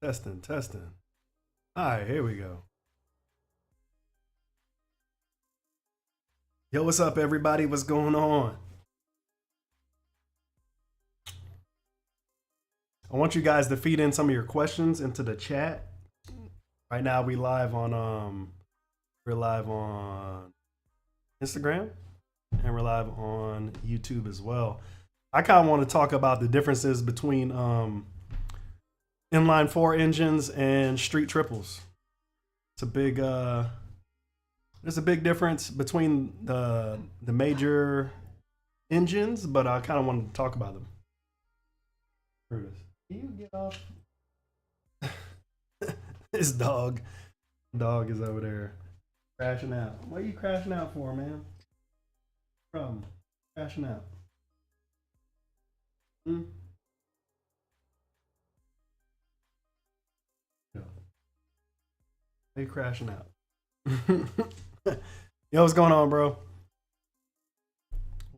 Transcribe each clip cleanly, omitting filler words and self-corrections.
Testing, testing. All right, here we go. Yo, what's up, everybody? What's going on? I want you guys to feed in some of your questions into the chat. Right now, we're live on Instagram, and we're live on YouTube as well. I kind of want to talk about the differences between inline four engines and street triples. It's a big there's a big difference between the major engines, but I kind of wanted to talk about them. Curtis, can you get off? This dog is over there crashing out. What are you crashing out for, man? Problem? Crashing out. Hmm? Yo, they crashing out. Yo, what's going on, bro?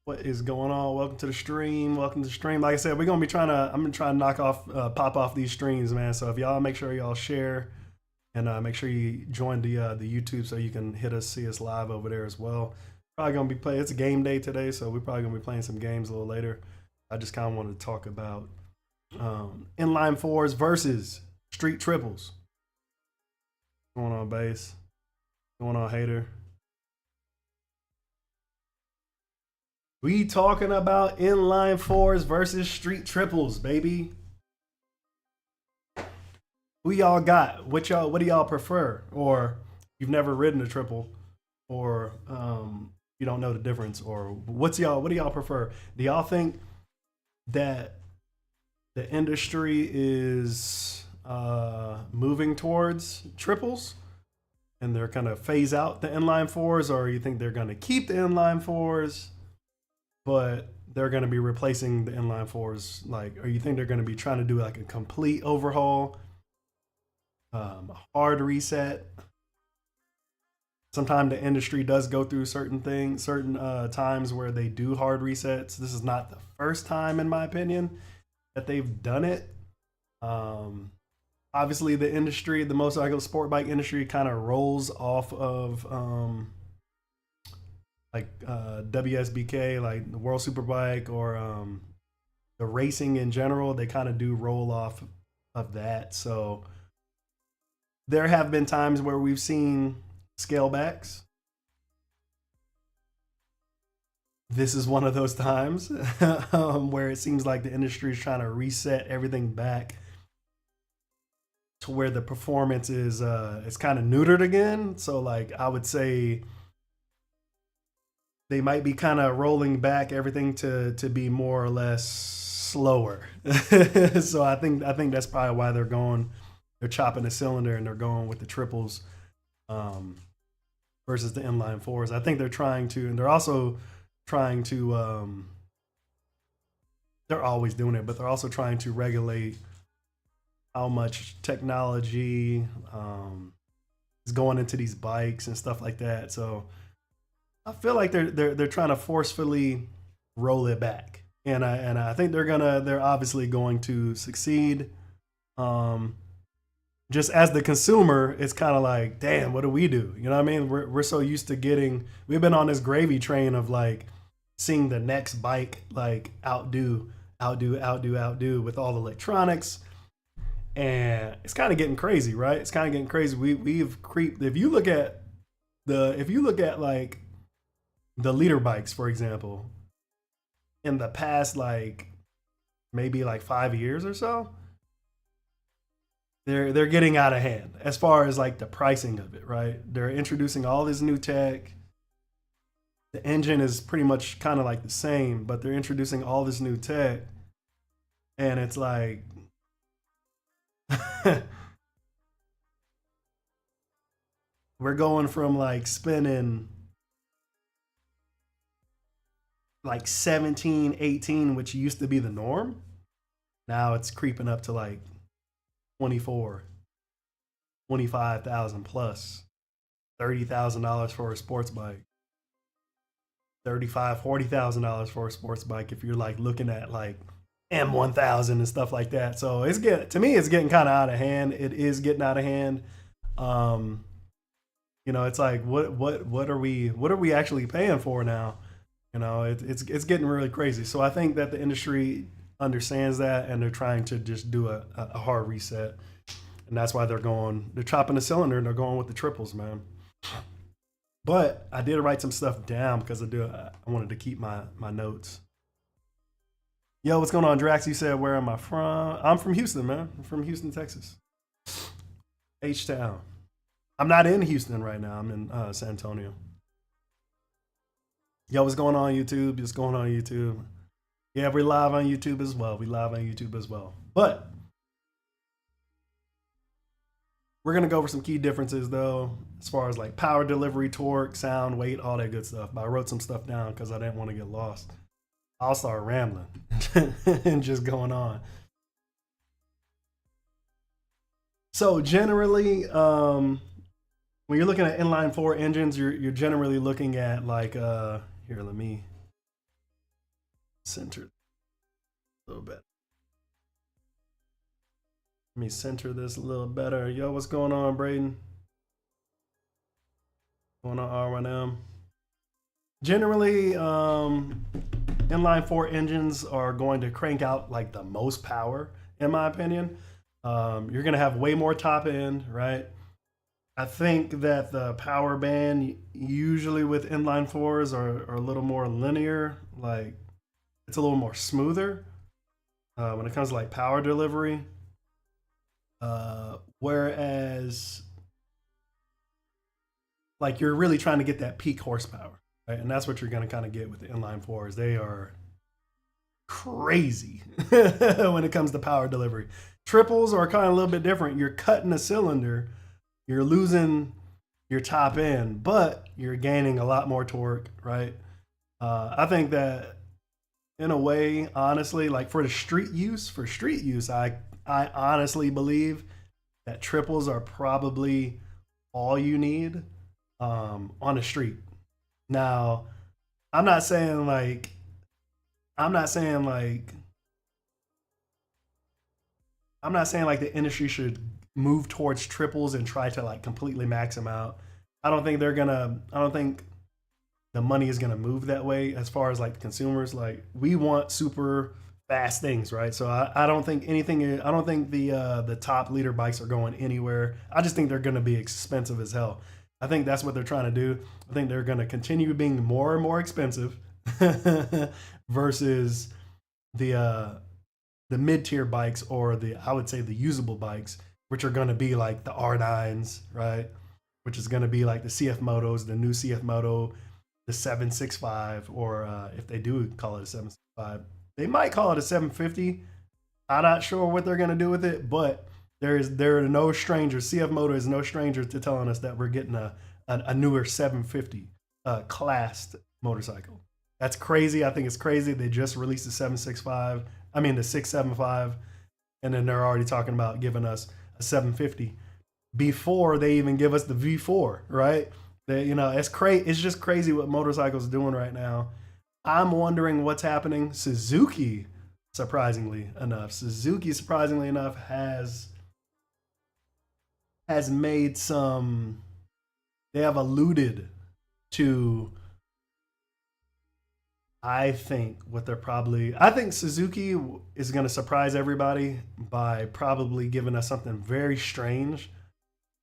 What is going on? Welcome to the stream. Welcome to the stream. Like I said, I'm gonna try to knock off, pop off these streams, man. So if y'all make sure y'all share and make sure you join the YouTube so you can see us live over there as well. Probably gonna be playing. It's a game day today, so we're probably gonna be playing some games a little later. I just kind of wanted to talk about inline fours versus street triples. What's going on, base? What's going on, hater? We talking about inline fours versus street triples, baby. Who y'all got? What do y'all prefer? Or you've never ridden a triple, or you don't know the difference, or what do y'all prefer? Do y'all think that the industry is moving towards triples and they're gonna phase out the inline fours, or you think they're gonna keep the inline fours but they're going to be replacing the inline fours, or you think they're going to be trying to do like a complete overhaul, a hard reset? Sometimes the industry does go through certain times where they do hard resets. This is not the first time, in my opinion, that they've done it. Obviously, the motorcycle sport bike industry kind of rolls off of WSBK, like the World Superbike, or the racing in general. They kind of do roll off of that. So there have been times where we've seen scale backs. This is one of those times where it seems like the industry is trying to reset everything back to where the performance is kind of neutered again. So like I would say they might be kind of rolling back everything to be more or less slower. So I think that's probably why they're chopping the cylinder and they're going with the triples versus the inline fours. I think they're trying to, and they're also trying to, they're always doing it, but they're also trying to regulate how much technology is going into these bikes and stuff like that. So I feel like they're trying to forcefully roll it back, and I think they're obviously going to succeed. Just as the consumer, it's kind of like, damn, what do we do? You know what I mean? We're so used to we've been on this gravy train of like seeing the next bike like outdo with all the electronics, and it's kind of getting crazy, right? It's kind of getting crazy. We've creeped. If you look at like the leader bikes, for example, in the past, like maybe like 5 years or so, they're getting out of hand as far as like the pricing of it, right? They're introducing all this new tech. The engine is pretty much kind of like the same, but they're introducing all this new tech, and it's like we're going from like spending like 17, 18, which used to be the norm. Now it's creeping up to like 24, 25,000 plus, $30,000 for a sports bike, $35,000, $40,000 for a sports bike. If you're like looking at like M1000 and stuff like that. So it's to me, it's getting kind of out of hand. It is getting out of hand. You know, it's like, what are we actually paying for now? You know, it's getting really crazy. So I think that the industry understands that, and they're trying to just do a hard reset. And that's why they're chopping the cylinder and they're going with the triples, man. But I did write some stuff down because I wanted to keep my notes. Yo, what's going on, Drax? You said, where am I from? I'm from Houston, man. I'm from Houston, Texas. H-Town. I'm not in Houston right now. I'm in San Antonio. Yo, what's going on, YouTube? What's going on, YouTube? Yeah, we're live on YouTube as well. But we're going to go over some key differences, though, as far as like power delivery, torque, sound, weight, all that good stuff. But I wrote some stuff down because I didn't want to get lost. I'll start rambling and just going on. So generally, when you're looking at inline four engines, you're generally looking at like, here, let me center a little bit. Let me center this a little better. Yo, what's going on, Braden? Going on R1M. Generally, inline four engines are going to crank out like the most power, in my opinion. You're going to have way more top end, right? I think that the power band usually with inline fours are a little more linear, like it's a little more smoother when it comes to like power delivery. Whereas like you're really trying to get that peak horsepower, right? And that's what you're going to kind of get with the inline fours. They are crazy when it comes to power delivery. Triples are kind of a little bit different. You're cutting a cylinder, you're losing your top end, but you're gaining a lot more torque, right? I think that in a way, honestly, like for street use, I honestly believe that triples are probably all you need on the street. Now, I'm not saying like the industry should move towards triples and try to like completely max them out. I don't think the money is gonna move that way as far as like consumers. Like we want super fast things, right? So I don't think the top leader bikes are going anywhere. I just think they're gonna be expensive as hell. I think that's what they're trying to do. I think they're gonna continue being more and more expensive versus the mid-tier bikes, or I would say the usable bikes, which are going to be like the R9s, right? Which is going to be like the CF Motos, the new CF Moto, the 765, or if they do call it a 765, they might call it a 750. I'm not sure what they're going to do with it, but there are no strangers. CF Moto is no stranger to telling us that we're getting a newer 750 classed motorcycle. That's crazy. I think it's crazy. They just released the 765. I mean the 675, and then they're already talking about giving us a 750 before they even give us the V4, right? It's just crazy what motorcycles are doing right now. I'm wondering what's happening. Suzuki, surprisingly enough, has made some. They have alluded to. I think Suzuki is going to surprise everybody by probably giving us something very strange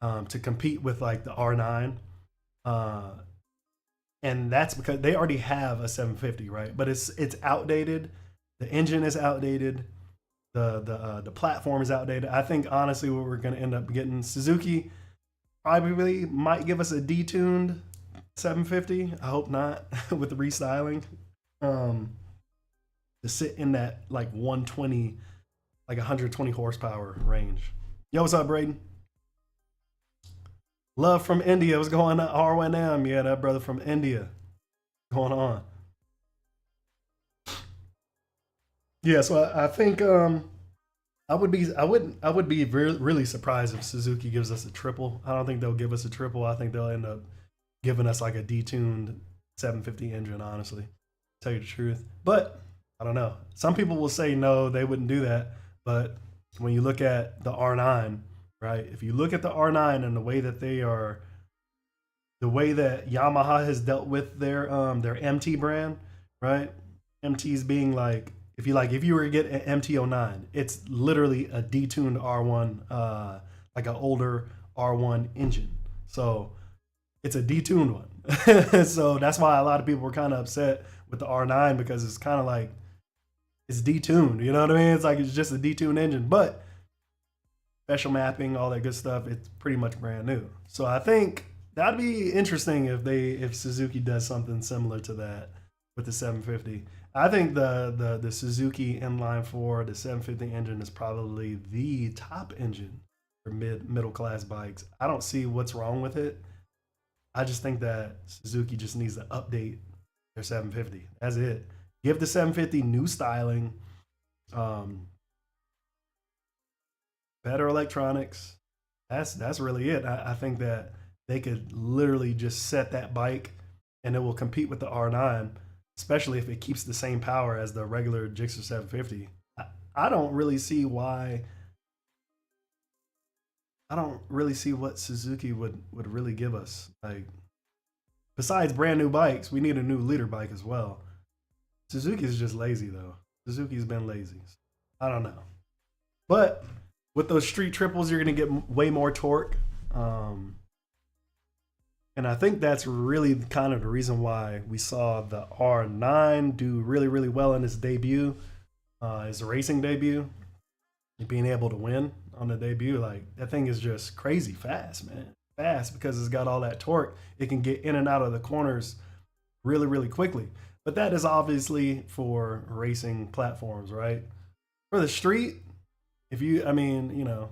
to compete with like the R9. And that's because they already have a 750, right? But it's outdated. The engine is outdated. The platform is outdated. I think honestly what we're going to end up getting, Suzuki probably might give us a detuned 750. I hope not with the restyling. To sit in that like 120, like 120 horsepower range. Yo, what's up, Braden? Love from India. What's going on? R1M. Yeah, that brother from India. Going on. Yeah, so I think I would be really surprised if Suzuki gives us a triple. I don't think they'll give us a triple. I think they'll end up giving us like a detuned 750 engine, honestly. Tell you the truth. But I don't know. Some people will say no, they wouldn't do that. But when you look at the R9, right? If you look at the R9 and the way that they are, the way that Yamaha has dealt with their MT brand, right? MTs being like, if you were to get an MT09, it's literally a detuned R1, like an older R1 engine. So it's a detuned one. So that's why a lot of people were kind of upset with the R9 because it's kind of like it's detuned. You know what I mean? It's like it's just a detuned engine, but special mapping, all that good stuff. It's pretty much brand new. So I think that'd be interesting if Suzuki does something similar to that with the 750. I think the Suzuki Inline 4, the 750 engine is probably the top engine for middle class bikes. I don't see what's wrong with it. I just think that Suzuki just needs to update their 750. That's it. Give the 750 new styling, better electronics. That's really it. I think that they could literally just set that bike and it will compete with the R9, especially if it keeps the same power as the regular Gixxer 750. I don't really see why. I don't really see what Suzuki would really give us. Like, besides brand new bikes, we need a new leader bike as well. Suzuki's just lazy though. Suzuki's been lazy. I don't know. But with those street triples, you're gonna get way more torque. And I think that's really kind of the reason why we saw the R9 do really, really well in its debut, his racing debut. Being able to win on the debut, like that thing is just crazy fast, man. Fast because it's got all that torque. It can get in and out of the corners really, really quickly. But that is obviously for racing platforms, right? For the street, if you, I mean, you know,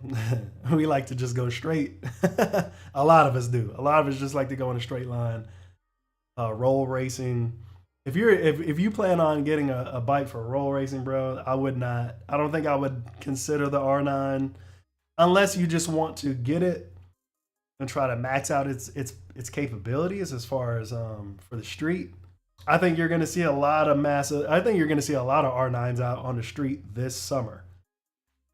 we like to just go straight. A lot of us do. A lot of us just like to go in a straight line. Roll racing. If you plan on getting a bike for roll racing, bro, I don't think I would consider the R9 unless you just want to get it and try to max out its capabilities as far as for the street. I think you're going to see a lot of R9s out on the street this summer.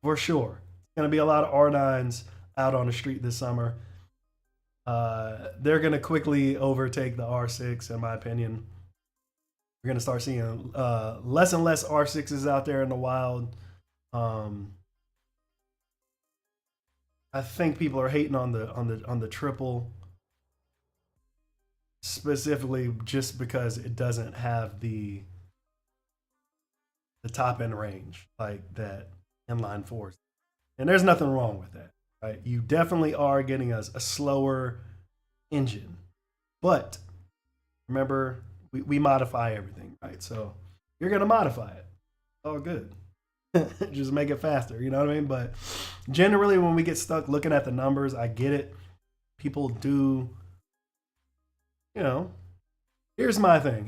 For sure. It's going to be a lot of R9s out on the street this summer. They're going to quickly overtake the R6, in my opinion. We're going to start seeing less and less R6s out there in the wild. I think people are hating on the triple, specifically just because it doesn't have the top end range like that inline fours. And there's nothing wrong with that, right? You definitely are getting a slower engine, but remember, we modify everything, right? So you're gonna modify it. Oh, good. Just make it faster, you know what I mean? But generally, when we get stuck looking at the numbers, I get it. People do, you know. Here's my thing.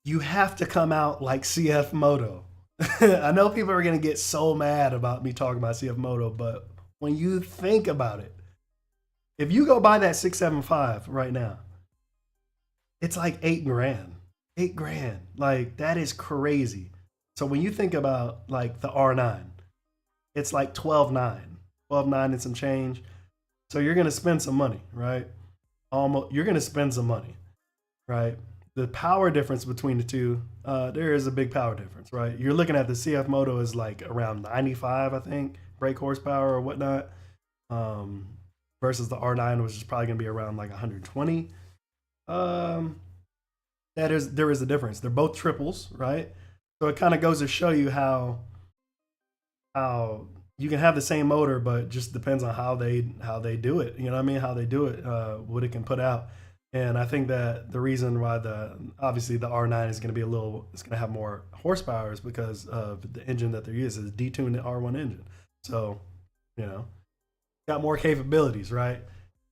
You have to come out like CF Moto. I know people are gonna get so mad about me talking about CF Moto, but when you think about it, if you go buy that 675 right now, it's like $8,000. $8,000. Like, that is crazy. So when you think about like the R9, it's like 12.9. 12.9 and some change. So you're gonna spend some money, right? You're gonna spend some money, right? The power difference between the two, there is a big power difference, right? You're looking at the CF Moto is like around 95, I think, brake horsepower or whatnot. Versus the R9, which is probably gonna be around like 120. There is a difference. They're both triples, right? So it kind of goes to show you how you can have the same motor, but just depends on how they do it. You know what I mean? How they do it, what it can put out. And I think that the reason why obviously the R9 is going to be it's going to have more horsepower is because of the engine that they're using, is detuned R1 engine. So, you know, got more capabilities, right?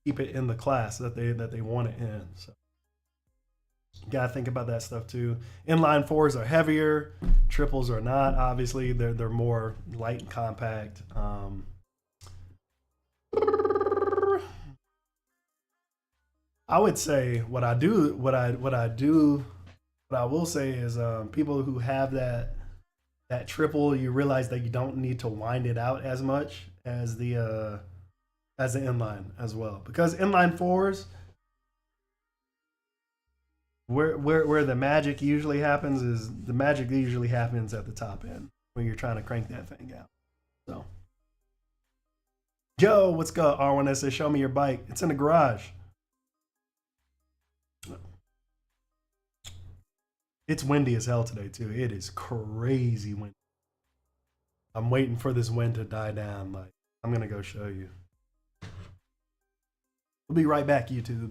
Keep it in the class that they want it in. So you gotta think about that stuff too. Inline fours are heavier, triples are not. Obviously, they're more light and compact. I would say what I do What I will say is, people who have that triple, you realize that you don't need to wind it out as much as the inline as well, because inline fours, where the magic usually happens is the magic usually happens at the top end when you're trying to crank that thing out. So, Joe, what's good? R1S says, show me your bike. It's in the garage. It's windy as hell today too. It is crazy windy. I'm waiting for this wind to die down. Like, I'm gonna go show you. We'll be right back, YouTube.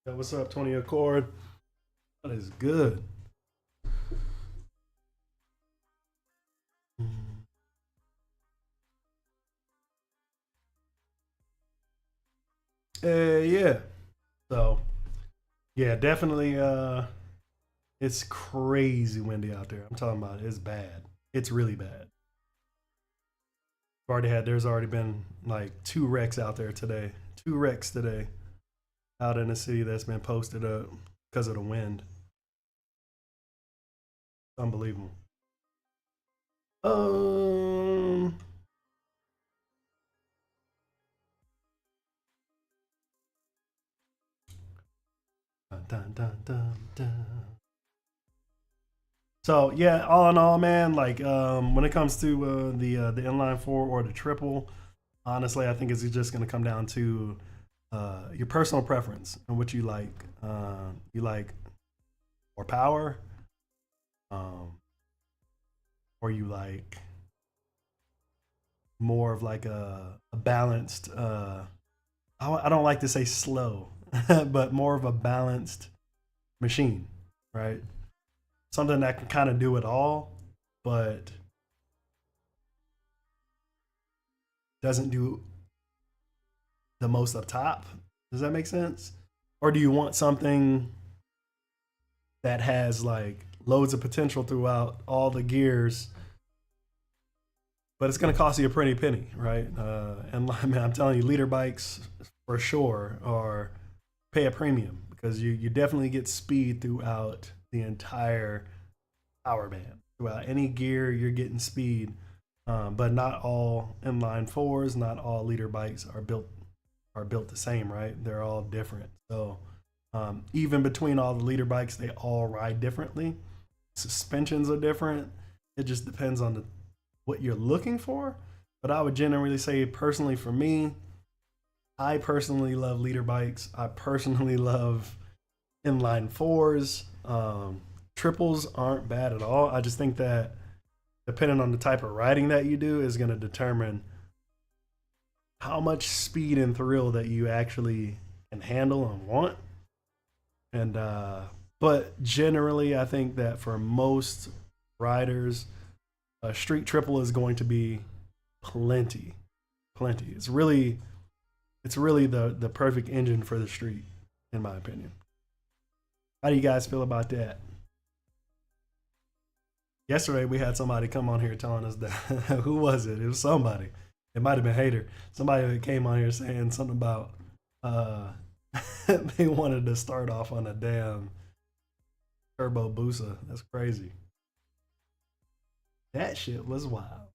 Yo, what's up, Tony Accord? That is good. Yeah. So, yeah, definitely. It's crazy windy out there. I'm talking about it's bad. It's really bad. There's already been like 2 wrecks out there today. 2 wrecks today out in the city that's been posted up because of the wind. Unbelievable. Dun, dun, dun, dun. So yeah, all in all, man, like when it comes to the inline four or the triple, honestly, I think it's just going to come down to your personal preference and what you like. You like more power, or you like more of like a balanced. I don't like to say slow, but more of a balanced machine, right? Something that can kind of do it all, but doesn't do the most up top. Does that make sense? Or do you want something that has like loads of potential throughout all the gears, but it's going to cost you a pretty penny, right? And I mean, I'm telling you, leader bikes for sure are pay a premium because you definitely get speed throughout the entire power band. Throughout any gear, you're getting speed, but not all inline fours, not all leader bikes are built the same, right? They're all different. So even between all the leader bikes, they all ride differently. Suspensions are different. It just depends on what you're looking for. But I would generally say, personally, for me, I personally love leader bikes. I personally love inline fours. Triples aren't bad at all. I just think that depending on the type of riding that you do is going to determine how much speed and thrill that you actually can handle and want. And but generally, I think that for most riders, a street triple is going to be plenty. It's really the perfect engine for the street, in my opinion. How do you guys feel about that? Yesterday we had somebody come on here telling us that who was it? It was somebody. It might have been Hater. Somebody that came on here saying something about they wanted to start off on a damn turbo Busa. That's crazy. That shit was wild.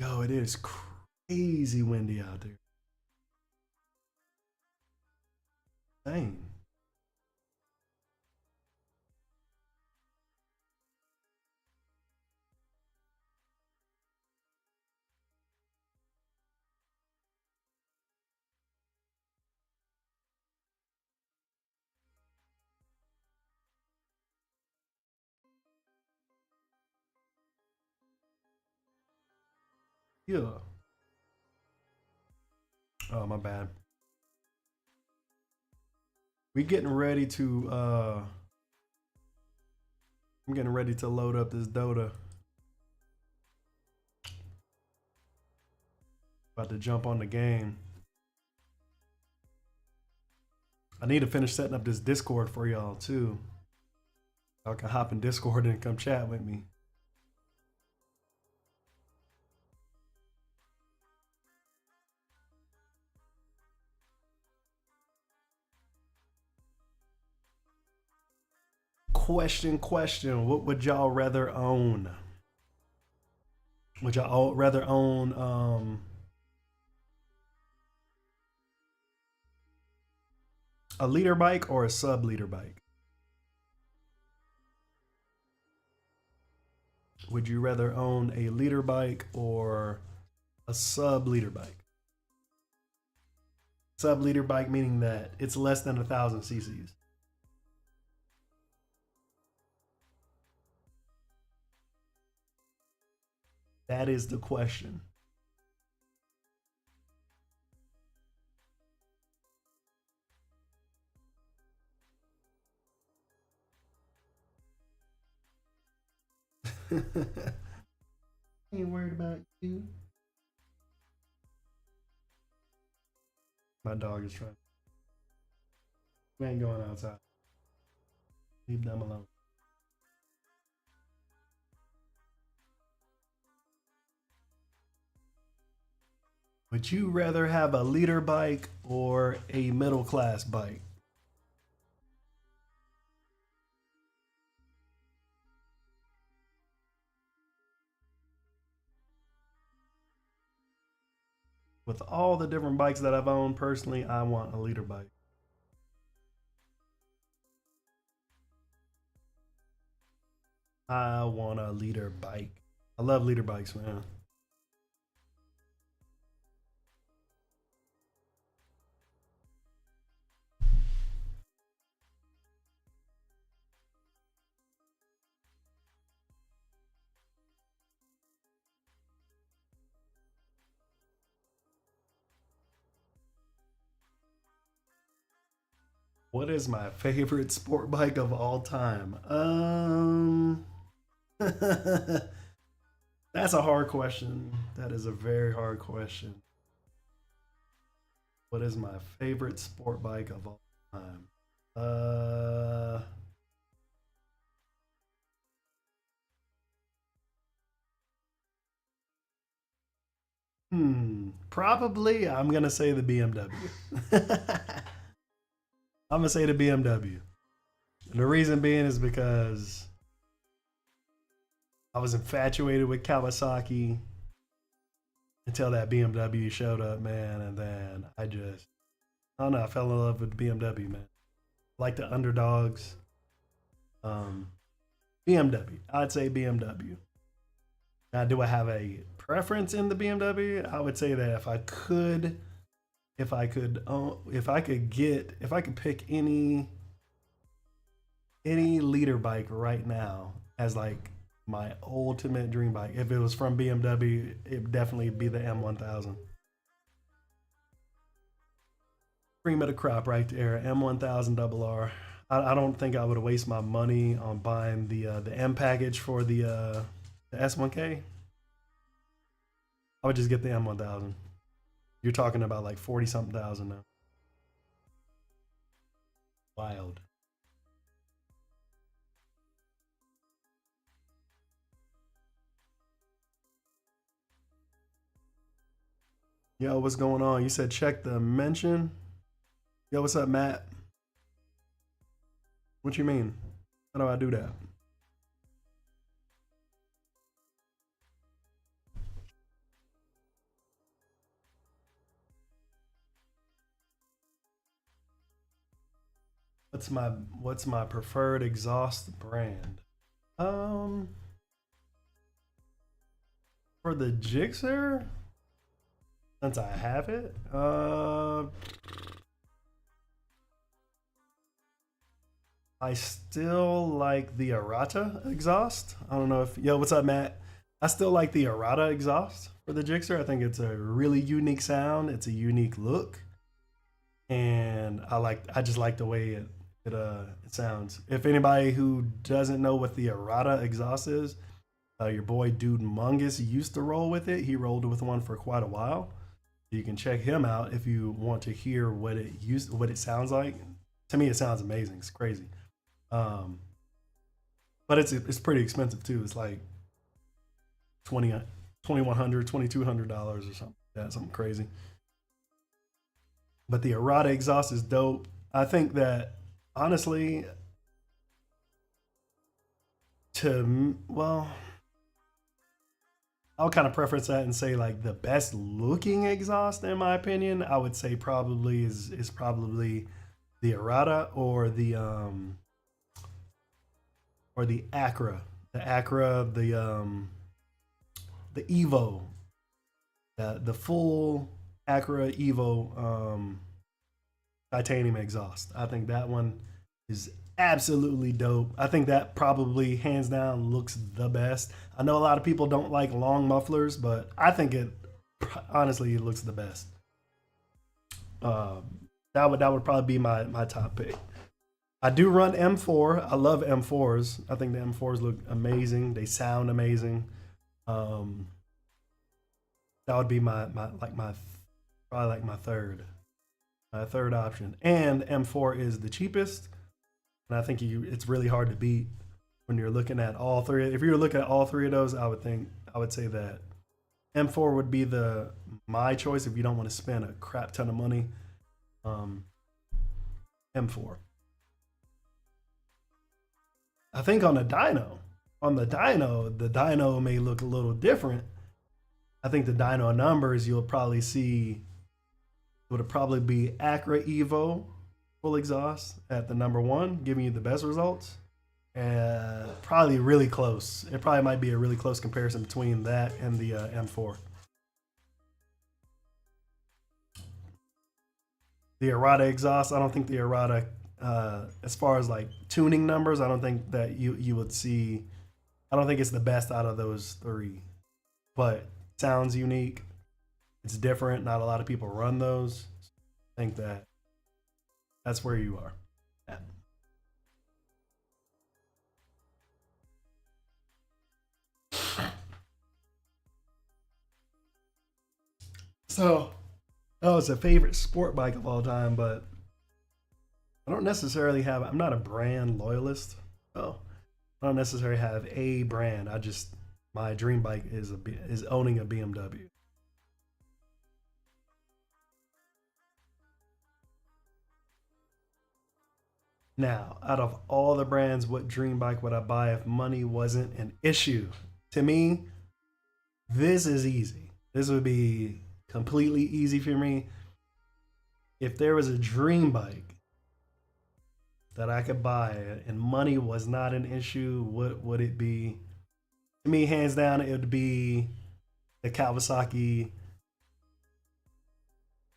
Yo, it is crazy windy out there. Dang. Yeah. Oh, my bad. We getting ready to I'm getting ready to load up this Dota. About to jump on the game. I need to finish setting up this Discord for y'all too. Y'all can hop in Discord and come chat with me. Question. What would y'all rather own? Would y'all rather own a leader bike or a sub leader bike? Would you rather own a leader bike or a sub leader bike? Sub leader bike meaning that it's less than 1,000 cc's. That is the question. Ain't worried about you. My dog is trying. We ain't going outside. Leave them alone. Would you rather have a leader bike or a middle class bike? With all the different bikes that I've owned personally, I want a leader bike. I want a leader bike. I love leader bikes, man. What is my favorite sport bike of all time? That's a hard question. That is a very hard question. What is my favorite sport bike of all time? Probably I'm gonna say the BMW. I'm gonna say the BMW. And the reason being is because I was infatuated with Kawasaki until that BMW showed up, man, and then I don't know, I fell in love with BMW, man. Like the underdogs. BMW. I'd say BMW. Now, do I have a preference in the BMW? I would say that if I could pick any leader bike right now as like my ultimate dream bike, if it was from BMW, it'd definitely be the M1000. Cream of the crop right there, M1000 RR. I don't think I would waste my money on buying the M package for the S1K. I would just get the M1000. You're talking about like 40 something thousand now. Wild. Yo, what's going on? You said check the mention. Yo, what's up, Matt? What you mean? How do I do that? what's my preferred exhaust brand? For the Gixxer, since I have it, I still like the Arata exhaust. I don't know if, yo, what's up, Matt? I still like the Arata exhaust for the Gixxer. I think it's a really unique sound. It's a unique look, and I just like the way it sounds. If anybody who doesn't know what the Arata exhaust is, your boy Dude Mungus used to roll with it. He rolled with one for quite a while. You can check him out if you want to hear what it sounds like. To me, it sounds amazing. It's crazy. But it's pretty expensive too. It's like $2,100, $2,200 or something. Yeah, something crazy. But the Arata exhaust is dope. I think that honestly, I'll kind of preference that and say like the best looking exhaust in my opinion, I would say probably is probably the Arata or the Acura. The Acura, the Evo. The full Acura Evo titanium exhaust. I think that one is absolutely dope. I think that probably hands down looks the best. I know a lot of people don't like long mufflers, but I think it honestly looks the best. That would probably be my top pick. I do run M4. I love M4s. I think the M4s look amazing. They sound amazing. That would be my third option. And M4 is the cheapest. And I think it's really hard to beat when you're looking at all three. If you're looking at all three of those, I would say that M4 would be my choice if you don't want to spend a crap ton of money. M4. I think on the dyno, the dyno may look a little different. I think the dyno numbers you'll probably see would probably be Acura Evo full exhaust at the number one, giving you the best results. Probably really close. It probably might be a really close comparison between that and the M4. The Arata exhaust, I don't think the Arata, as far as like tuning numbers, I don't think that you would see. I don't think it's the best out of those three, but sounds unique. It's different. Not a lot of people run those. I think that's where you are at. So, it's a favorite sport bike of all time, but I don't necessarily I'm not a brand loyalist. So I don't necessarily have a brand. My dream bike is owning a BMW. Now, out of all the brands, what dream bike would I buy if money wasn't an issue? To me, this is easy. This would be completely easy for me. If there was a dream bike that I could buy and money was not an issue, what would it be? To me, hands down, it would be the Kawasaki,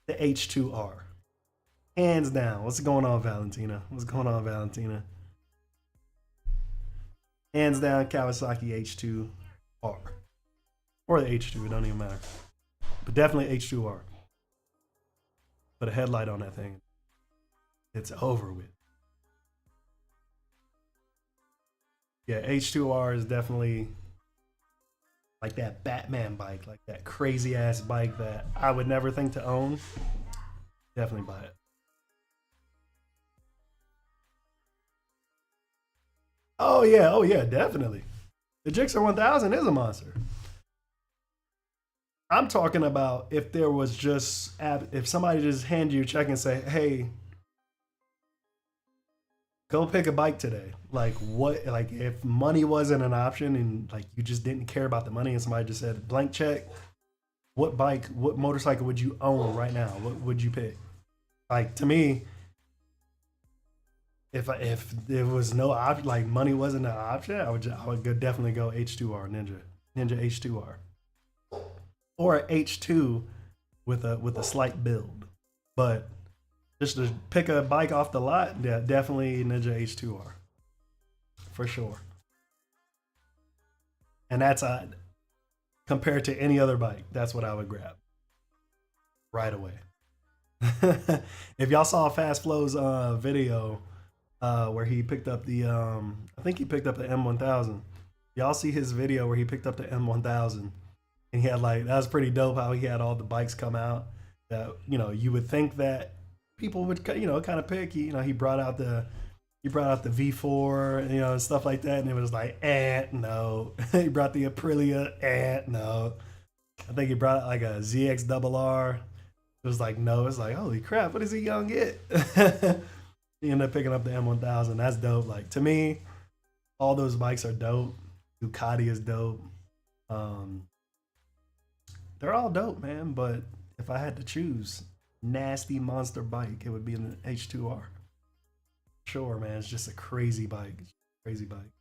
the H2R. Hands down. What's going on, Valentina? What's going on, Valentina? Hands down, Kawasaki H2R. Or the H2, it don't even matter. But definitely H2R. Put a headlight on that thing. It's over with. Yeah, H2R is definitely like that Batman bike, like that crazy ass bike that I would never think to own. Definitely buy it. Oh yeah, definitely. The Gixxer 1000 is a monster. I'm talking about if there was if somebody just hand you a check and say, hey, go pick a bike today. Like if money wasn't an option and like you just didn't care about the money and somebody just said blank check, what motorcycle would you own right now? What would you pick? Like to me, if there was no option, like money wasn't an option, definitely go H2R Ninja H2R, or H2 with a slight build. But just to pick a bike off the lot, yeah, definitely Ninja H2R for sure. And that's compared to any other bike, that's what I would grab right away. If y'all saw Fast Flow's video where he picked up the I think he picked up the M1000. Y'all see his video where he picked up the M1000, and he had like, that was pretty dope how he had all the bikes come out that, you know, you would think that people would, you know, kind of pick. He brought out the V4, you know, and stuff like that, and it was like, no. He brought the Aprilia, no. I think he brought out like a ZXRR. It was like, no. It's like, holy crap, what is he gonna get? He ended up picking up the M1000. That's dope. Like, to me, all those bikes are dope. Ducati is dope. They're all dope, man. But if I had to choose nasty monster bike, it would be an H2R. Sure, man. It's just a crazy bike. Crazy bike.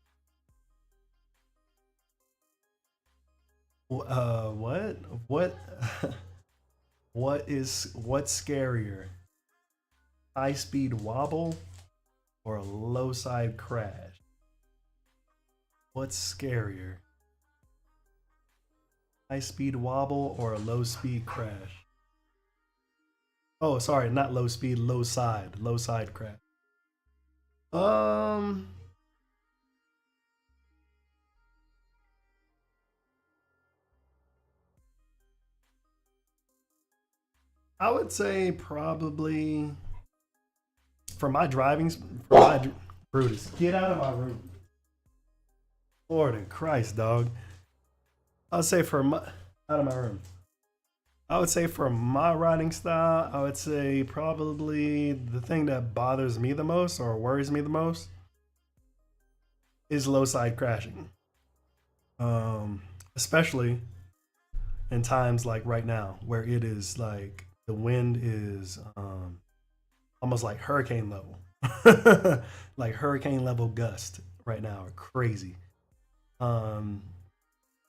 What? What's scarier? High speed wobble or a low side crash? What's scarier? High speed wobble or a low speed crash? Oh, sorry, not low speed, low side crash. I would say probably for my Brutus, get out of my room. Lord in Christ, dog. I would say out of my room. I would say for my riding style, I would say probably the thing that bothers me the most or worries me the most is low side crashing. Especially in times like right now where it is like the wind is almost like hurricane level. Like hurricane level gust right now are crazy.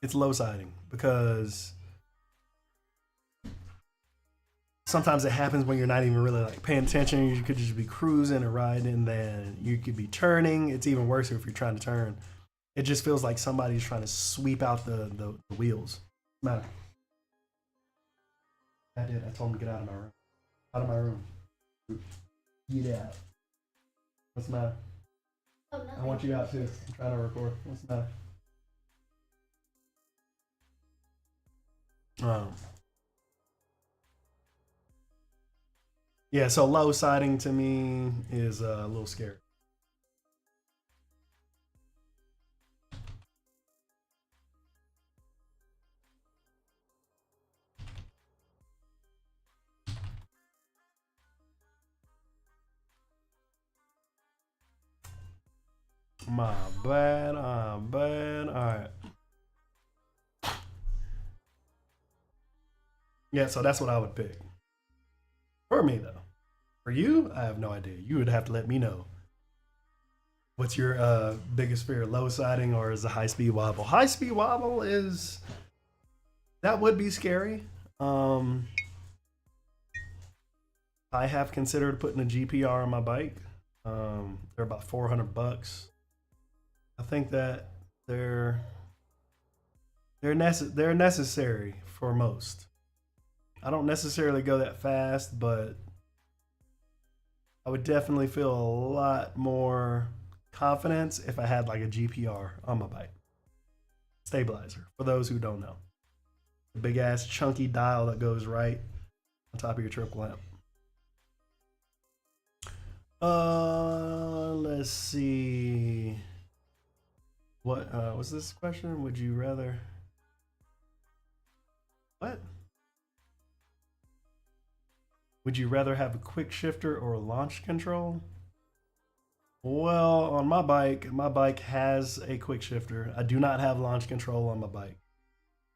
It's low siding because sometimes it happens when you're not even really like paying attention. You could just be cruising or riding, and then you could be turning. It's even worse if you're trying to turn. It just feels like somebody's trying to sweep out the wheels. What's the matter? I did. I told him to get out of my room. Out of my room. Get out. What's the matter? Oh, I want you out too. I'm trying to record. What's the matter? Yeah, so low siding to me is a little scary. My bad. All right. Yeah, so that's what I would pick. For me, though. For you, I have no idea. You would have to let me know. What's your biggest fear? Low siding or is a high speed wobble? High speed wobble that would be scary. I have considered putting a GPR on my bike. They're about $400. I think that they're necessary for most. I don't necessarily go that fast, but I would definitely feel a lot more confidence if I had like a GPR on my bike. Stabilizer, for those who don't know. The big ass chunky dial that goes right on top of your trip lamp. Let's see. What was this question? Would you rather? What? Would you rather have a quick shifter or a launch control? Well, on my bike has a quick shifter. I do not have launch control on my bike,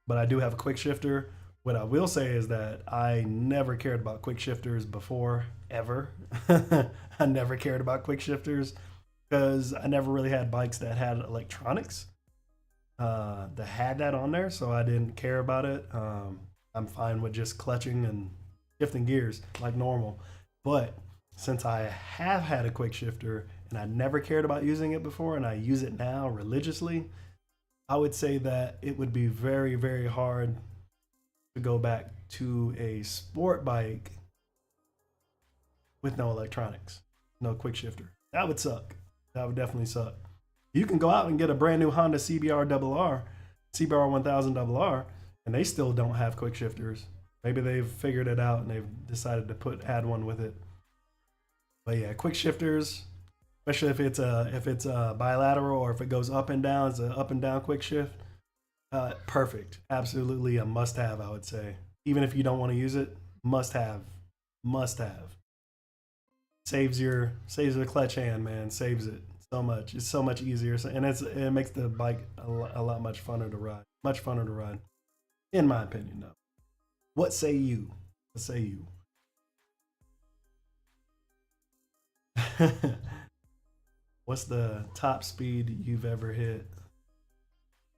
but I do have a quick shifter What I will say is that I never cared about quick shifters before, ever. I never cared about quick shifters because I never really had bikes that had electronics that had that on there, so I didn't care about it. I'm fine with just clutching and shifting gears like normal. But since I have had a quick shifter and I never cared about using it before and I use it now religiously, I would say that it would be very, very hard to go back to a sport bike with no electronics, no quick shifter. That would suck. That would definitely suck. You can go out and get a brand new Honda CBR 1000 RR, and they still don't have quick shifters. Maybe they've figured it out and they've decided to add one with it. But yeah, quick shifters, especially if it's a bilateral or if it goes up and down, it's an up and down quick shift. Perfect. Absolutely a must have, I would say. Even if you don't want to use it, must have. Must have. Saves the clutch hand, man. Saves it so much. It's so much easier. And it makes the bike a lot much funner to ride. Much funner to ride. In my opinion, though. What say you? What say you? What's the top speed you've ever hit?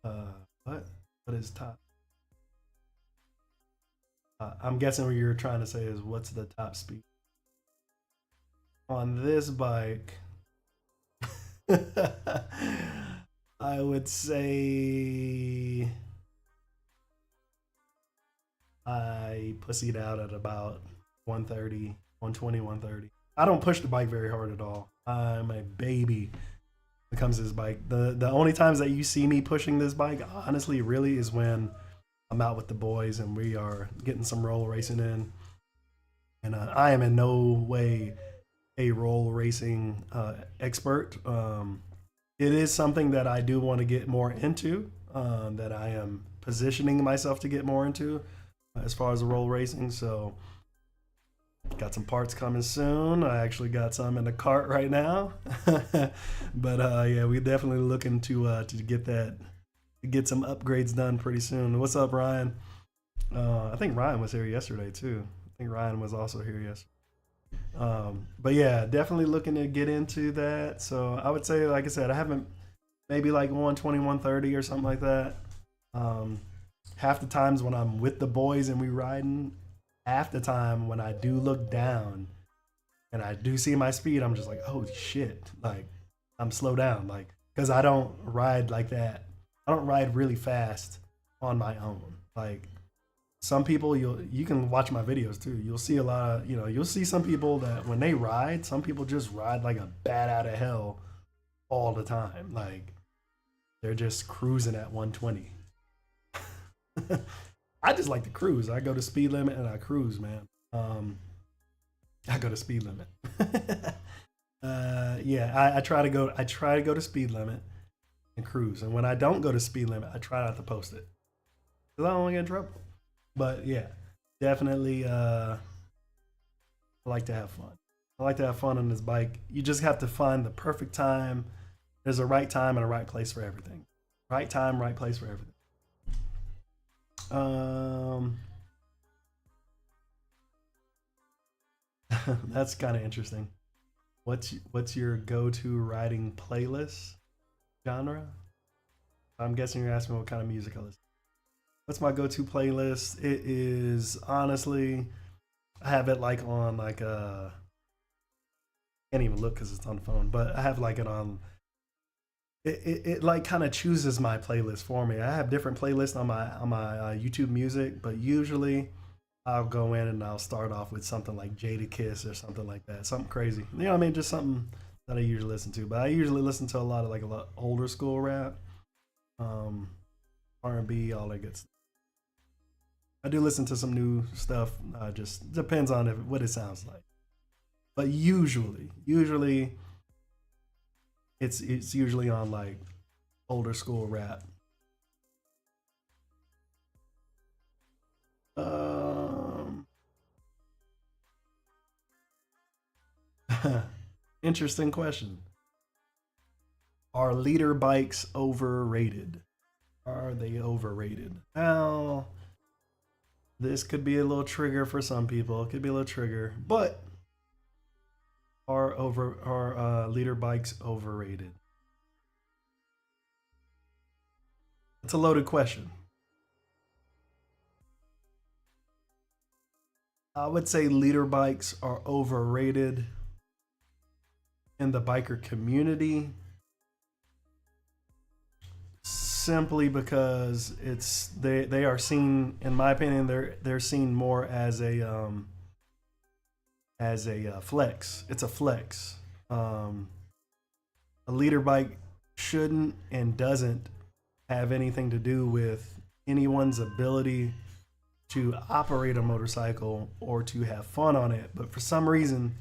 What is top? I'm guessing what you're trying to say is what's the top speed on this bike? I would say I pussied out at about 130, 120, 130. I don't push the bike very hard at all. I'm a baby when it comes to this bike. The only times that you see me pushing this bike, honestly, really, is when I'm out with the boys and we are getting some roll racing in. And I am in no way a roll racing expert. It is something that I do want to get more into, that I am positioning myself to get more into as far as the roll racing. So got some parts coming soon. I actually got some in the cart right now. But yeah, we're definitely looking to get some upgrades done pretty soon. What's up, Ryan? I think Ryan was here yesterday too. I think Ryan was also here yesterday. But yeah, definitely looking to get into that. So I would say, like I said, I haven't, maybe like 120, 130 or something like that. Half the times when I'm with the boys and we riding, half the time when I do look down and I do see my speed, I'm just like, oh shit, like I'm slow down, like, because I don't ride like that. I don't ride really fast on my own. Like some people, you can watch my videos too. You'll see a lot of, you'll see some people that when they ride, some people just ride like a bat out of hell all the time. Like they're just cruising at 120. I just like to cruise. I go to speed limit and I cruise, man. I go to speed limit. Yeah, I try to go to speed limit and cruise. And when I don't go to speed limit, I try not to post it because I don't want to get in trouble. But yeah, definitely I like to have fun. I like to have fun on this bike. You just have to find the perfect time. There's a right time and a right place for everything. Right time, right place for everything. That's kind of interesting. What's your go-to riding playlist genre? I'm guessing you're asking what kind of music I listen. What's my go-to playlist? It is honestly, I have it like on like can't even look because it's on the phone, but I have like it on. It like kind of chooses my playlist for me. I have different playlists on my YouTube Music, but usually I'll go in and I'll start off with something like Jada Kiss or something like that, something crazy. You know what I mean? Just something that I usually listen to. But I usually listen to a lot of older school rap, R&B, all that good stuff. I do listen to some new stuff. Just depends on what it sounds like. But usually it's usually on like older school rap. Interesting question. Are leader bikes overrated? Are they overrated? Well, this could be a little trigger for some people. It could be a little trigger, but are leader bikes overrated? It's a loaded question. I would say leader bikes are overrated in the biker community, simply because they are seen, in my opinion, they're seen more as a flex. It's a flex. A leader bike shouldn't and doesn't have anything to do with anyone's ability to operate a motorcycle or to have fun on it. But for some reason,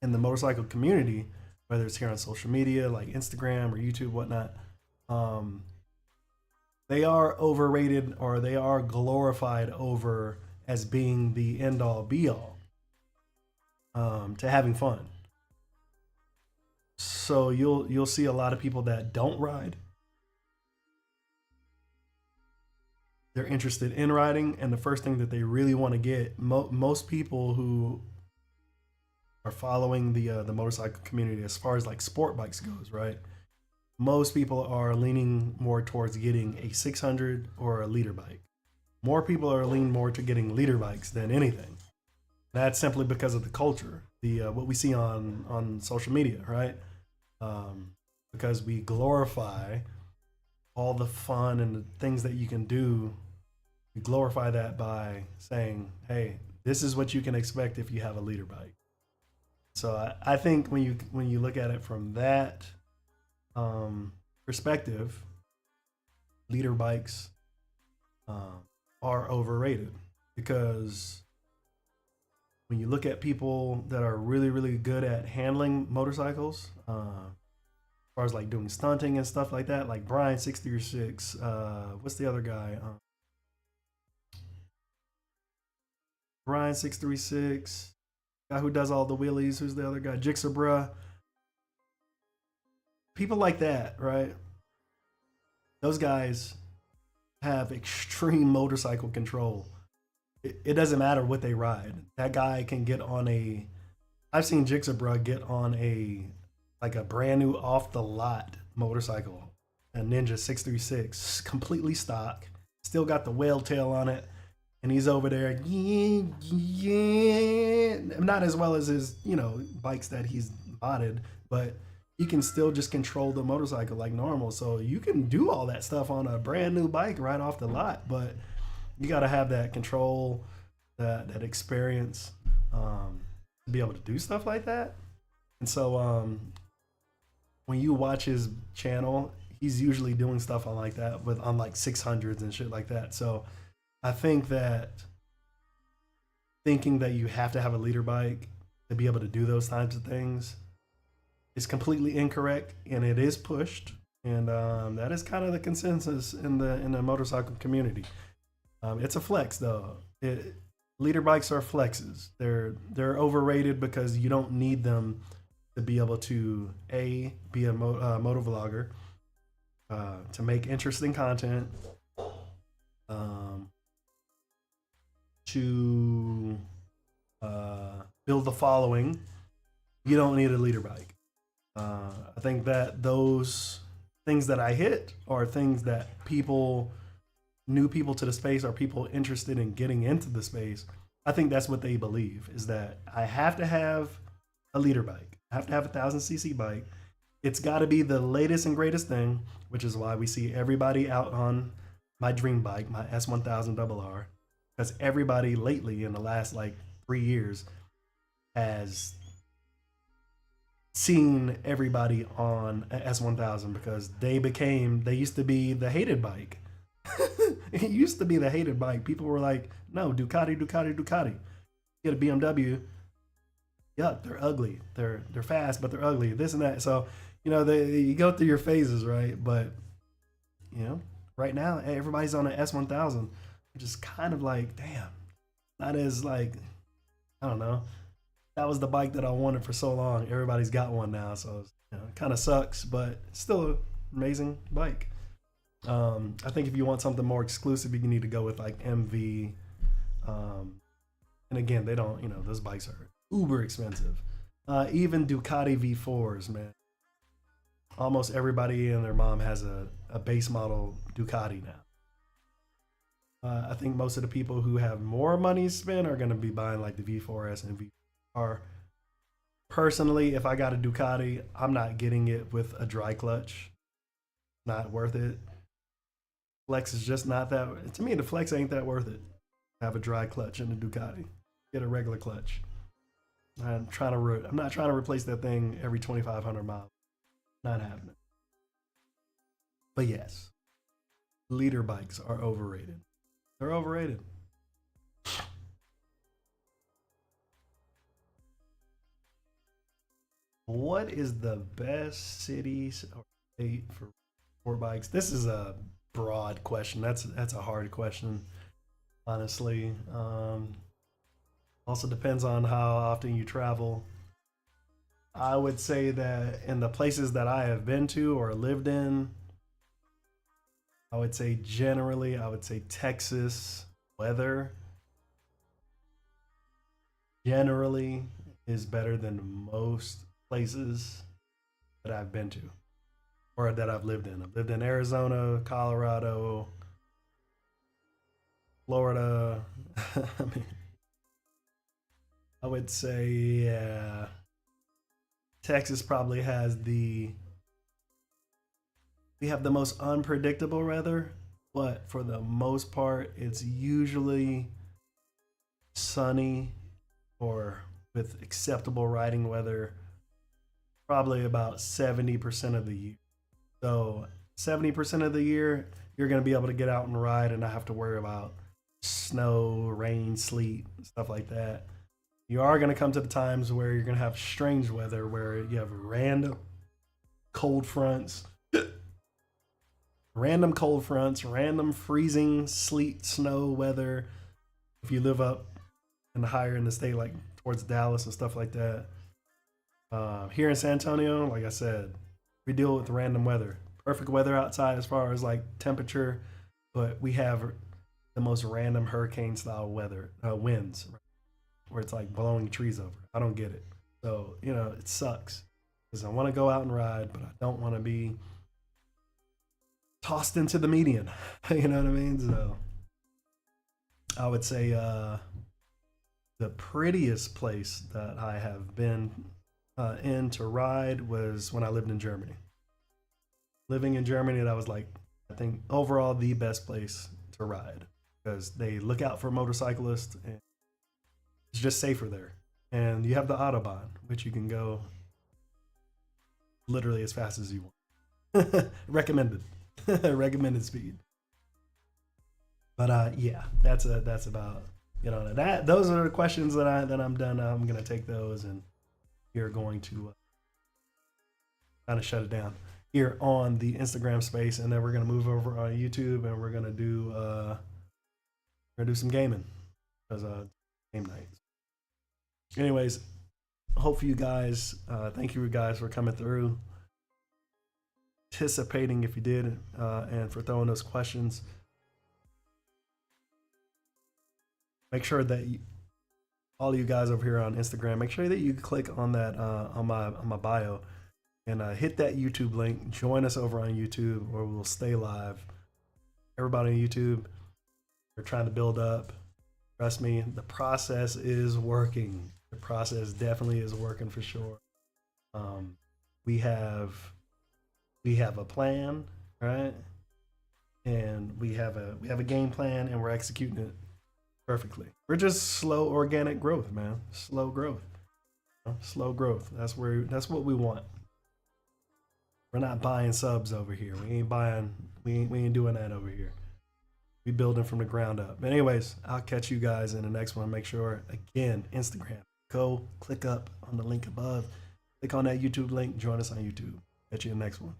in the motorcycle community, whether it's here on social media like Instagram or YouTube, whatnot, they are overrated, or they are glorified over as being the end all be all to having fun. So you'll see a lot of people that don't ride. They're interested in riding, and the first thing that they really want to get, most people who are following the motorcycle community as far as like sport bikes goes, right? Most people are leaning more towards getting a 600 or a leader bike. More people are leaning more to getting leader bikes than anything. That's simply because of the culture, what we see on social media, right? Because we glorify all the fun and the things that you can do. We glorify that by saying, hey, this is what you can expect if you have a leader bike. So I think when you look at it from that perspective, leader bikes are overrated, because when you look at people that are really, really good at handling motorcycles, as far as like doing stunting and stuff like that, like Brian 636, what's the other guy? Brian 636, guy who does all the wheelies. Who's the other guy? Jixabra. People like that, right? Those guys have extreme motorcycle control. It doesn't matter what they ride. That guy can get on a, I've seen Jixabra get on a brand new off the lot motorcycle, a Ninja 636, completely stock, still got the whale tail on it, and he's over there, yeah, not as well as his, bikes that he's modded, but he can still just control the motorcycle like normal. So you can do all that stuff on a brand new bike right off the lot, but you got to have that control, that experience to be able to do stuff like that. And so when you watch his channel, he's usually doing stuff on like that on like 600s and shit like that. So I think that thinking that you have to have a leader bike to be able to do those types of things is completely incorrect, and it is pushed. And that is kind of the consensus in the motorcycle community. It's a flex though. Leader bikes are flexes. They're overrated because you don't need them to be able to be a motovlogger, to make interesting content, to build the following. You don't need a leader bike. I think that those things that I hit are things that new people to the space, or people interested in getting into the space, I think that's what they believe, is that I have to have a leader bike. I have to have a 1000cc bike. It's got to be the latest and greatest thing, which is why we see everybody out on my dream bike, my S1000RR, because everybody lately in the last like 3 years has seen everybody on a S1000, because they used to be the hated bike. It used to be the hated bike. People were like, no, Ducati. Get a BMW. Yeah, they're ugly. They're fast, but they're ugly. This and that. So, you go through your phases, right? But, right now, everybody's on an S1000, which is kind of like, damn, not as like, I don't know. That was the bike that I wanted for so long. Everybody's got one now. So, it kind of sucks, but it's still an amazing bike. I think if you want something more exclusive, you need to go with like MV And again, they don't, you know, those bikes are uber expensive. Even Ducati V4s, man. Almost everybody and their mom has a base model Ducati now. I think most of the people who have more money to spend are going to be buying like the V4S and V4R. Personally, if I got a Ducati, I'm not getting it with a dry clutch. Not worth it. Flex is just not that. To me, the Flex ain't that worth it. Have a dry clutch in the Ducati. Get a regular clutch. I'm not trying to replace that thing every 2,500 miles. Not happening. But yes, leader bikes are overrated. They're overrated. What is the best city or state for sport bikes? This is a broad question. That's a hard question, honestly. Also depends on how often you travel. I would say that in the places that I have been to or lived in, I would say generally, I would say Texas weather generally is better than most places that I've been to or that I've lived in. I've lived in Arizona, Colorado, Florida. I mean, I would say, yeah, Texas probably has we have the most unpredictable weather, but for the most part, it's usually sunny or with acceptable riding weather, probably about 70% of the year. So 70% of the year, you're going to be able to get out and ride and not have to worry about snow, rain, sleet, stuff like that. You are going to come to the times where you're going to have strange weather where you have random cold fronts, random freezing, sleet, snow weather. If you live up in the higher in the state, like towards Dallas and stuff like that. Here in San Antonio, like I said, we deal with random weather. Perfect weather outside as far as like temperature, but we have the most random hurricane style weather winds, right? Where it's like blowing trees over. I don't get it. So you know it sucks because I want to go out and ride, but I don't want to be tossed into the median. You know what I mean? So I would say the prettiest place that I have been in to ride was when I lived in Germany. Living in Germany, that was like, I think overall the best place to ride because they look out for motorcyclists and it's just safer there. And you have the Autobahn, which you can go literally as fast as you want. Recommended. Recommended speed. But yeah, that's about, you know, that those are the questions that I'm done. I'm gonna take those and you're going to kind of shut it down here on the Instagram space, and then we're gonna move over on YouTube and we're gonna do some gaming because game nights. Anyways, hopefully you guys, thank you guys for coming through, participating if you did, and for throwing those questions. Make sure that all of you guys over here on Instagram, make sure that you click on that on my bio and hit that YouTube link. Join us over on YouTube, or we'll stay live. Everybody on YouTube, we're trying to build up. Trust me, the process is working. The process definitely is working for sure. We have a plan, right? And we have a game plan, and we're executing it perfectly. We're just slow organic growth, man. Slow growth. Slow growth. That's what we want. We're not buying subs over here. We ain't doing that over here. We building from the ground up. But anyways, I'll catch you guys in the next one. Make sure, again, Instagram. Go click up on the link above. Click on that YouTube link. Join us on YouTube. Catch you in the next one.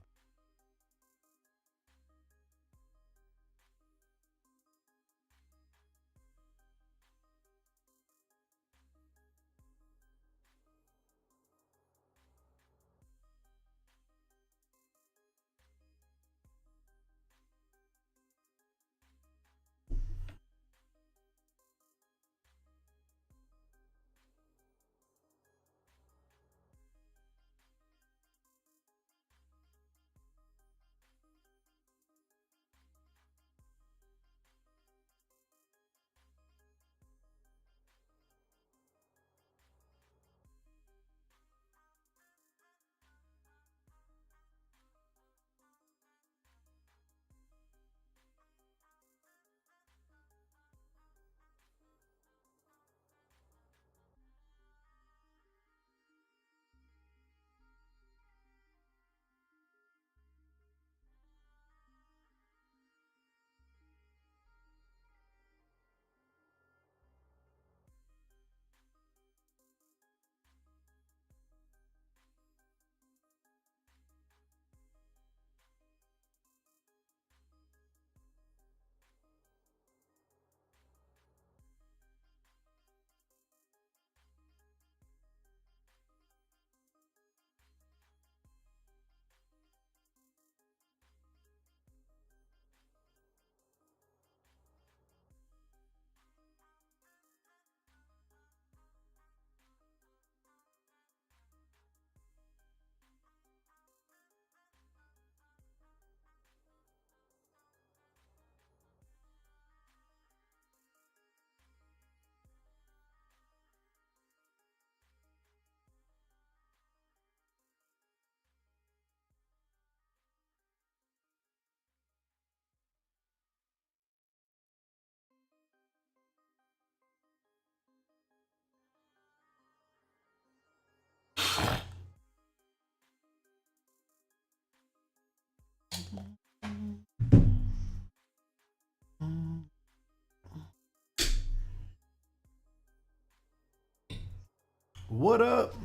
What up? What's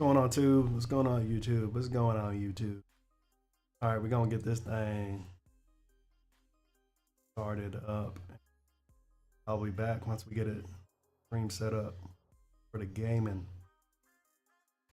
going on, Tube? What's going on, YouTube? What's going on, YouTube? All right, we're gonna get this thing started up. I'll be back once we get it stream set up for the gaming.